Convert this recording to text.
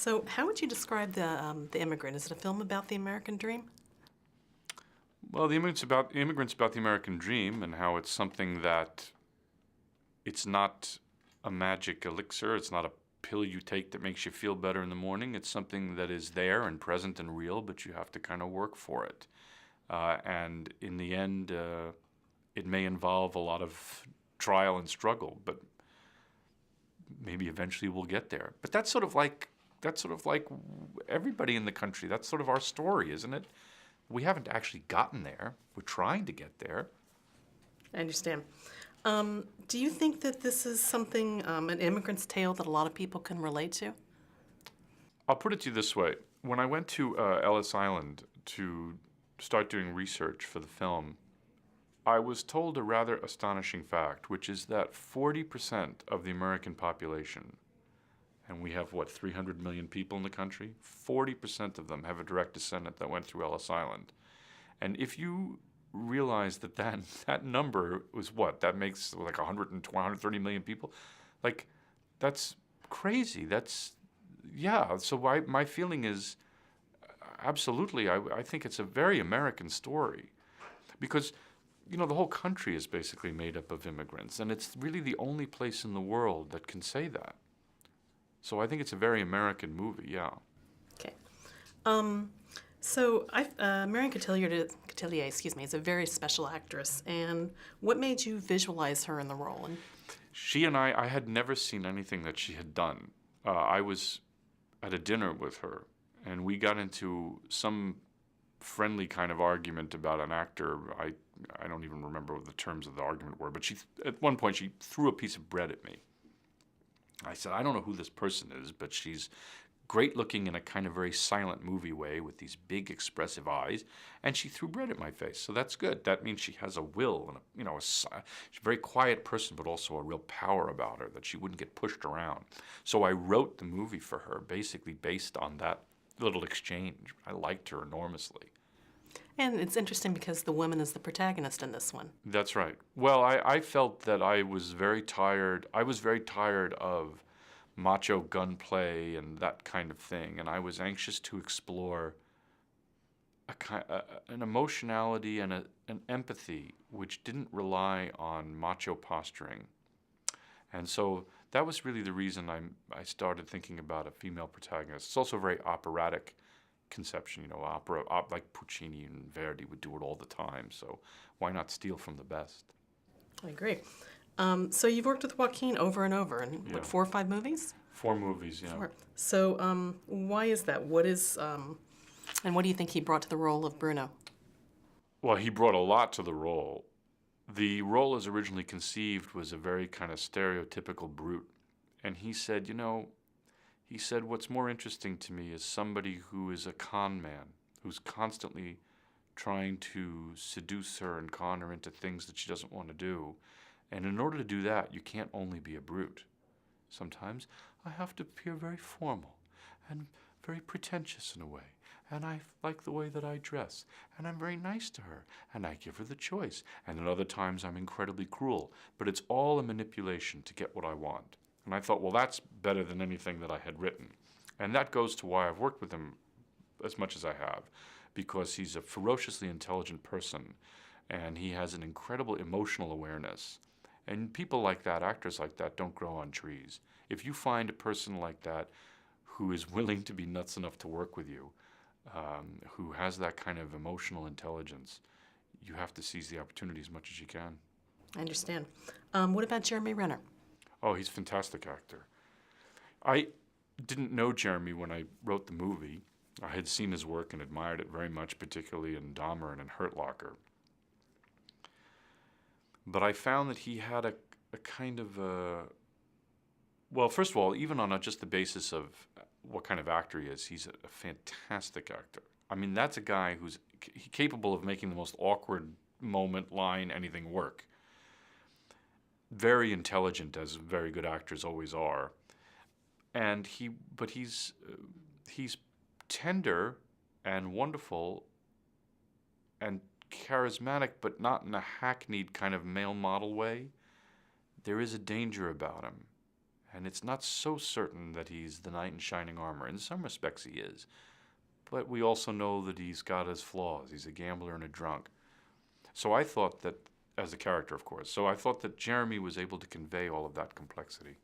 So, how would you describe the Immigrant? Is it a film about the American dream? Well, the immigrant's about the American dream and how it's something that it's not a magic elixir. It's not a pill you take that makes you feel better in the morning. It's something that is there and present and real, but you have to kind of work for it. And in the end, it may involve a lot of trial and struggle, but maybe eventually we'll get there. But that's sort of like everybody in the country. That's sort of our story, isn't it? We haven't actually gotten there. We're trying to get there. I understand. Do you think that this is something, an immigrant's tale that a lot of people can relate to? I'll put it to you this way. When I went to Ellis Island to start doing research for the film, I was told a rather astonishing fact, which is that 40% of the American population, and we have, 300 million people in the country? 40% of them have a direct descendant that went through Ellis Island. And if you realize that number was that makes like 130 million people? Like, that's crazy. Yeah. So my feeling is, absolutely, I think it's a very American story. Because, the whole country is basically made up of immigrants, and it's really the only place in the world that can say that. So I think it's a very American movie, yeah. Okay. Marion Cotillard, is a very special actress. And what made you visualize her in the role? She and I had never seen anything that she had done. I was at a dinner with her, and we got into some friendly kind of argument about an actor. I don't even remember what the terms of the argument were, but at one point she threw a piece of bread at me. I said, I don't know who this person is, but she's great looking in a kind of very silent movie way with these big expressive eyes, and she threw bread at my face. So that's good. That means she has a will, and she's a very quiet person, but also a real power about her, that she wouldn't get pushed around. So I wrote the movie for her, basically based on that little exchange. I liked her enormously. And it's interesting because the woman is the protagonist in this one. That's right. Well, I felt that I was very tired. I was very tired of macho gunplay and that kind of thing, and I was anxious to explore an emotionality and an empathy which didn't rely on macho posturing. And so that was really the reason I started thinking about a female protagonist. It's also a very operatic conception, opera, like Puccini and Verdi would do it all the time. So why not steal from the best? I agree. So you've worked with Joaquin over and over, in Yeah. 4 or 5 movies? 4 movies, yeah. 4. So why is that? And what do you think he brought to the role of Bruno? Well, he brought a lot to the role. The role as originally conceived was a very kind of stereotypical brute. And he said, what's more interesting to me is somebody who is a con man, who's constantly trying to seduce her and con her into things that she doesn't want to do. And in order to do that, you can't only be a brute. Sometimes I have to appear very formal and very pretentious in a way. And I like the way that I dress. And I'm very nice to her. And I give her the choice. And at other times I'm incredibly cruel. But it's all a manipulation to get what I want. And I thought, well, that's better than anything that I had written. And that goes to why I've worked with him as much as I have. Because he's a ferociously intelligent person. And he has an incredible emotional awareness. And people like that, actors like that, don't grow on trees. If you find a person like that who is willing to be nuts enough to work with you, who has that kind of emotional intelligence, you have to seize the opportunity as much as you can. I understand. What about Jeremy Renner? Oh, he's a fantastic actor. I didn't know Jeremy when I wrote the movie. I had seen his work and admired it very much, particularly in Dahmer and in Hurt Locker. But I found that he had a kind of well, first of all, even on just the basis of what kind of actor he is, he's a fantastic actor. I mean, that's a guy who's capable of making the most awkward moment, line, anything work. Very intelligent, as very good actors always are. And he's tender and wonderful and charismatic, but not in a hackneyed kind of male model way. There is a danger about him. and it's not so certain that he's the knight in shining armor. In some respects, he is. But we also know that he's got his flaws. He's a gambler and a drunk. So I thought that, as a character, of course, so I thought that Jeremy was able to convey all of that complexity.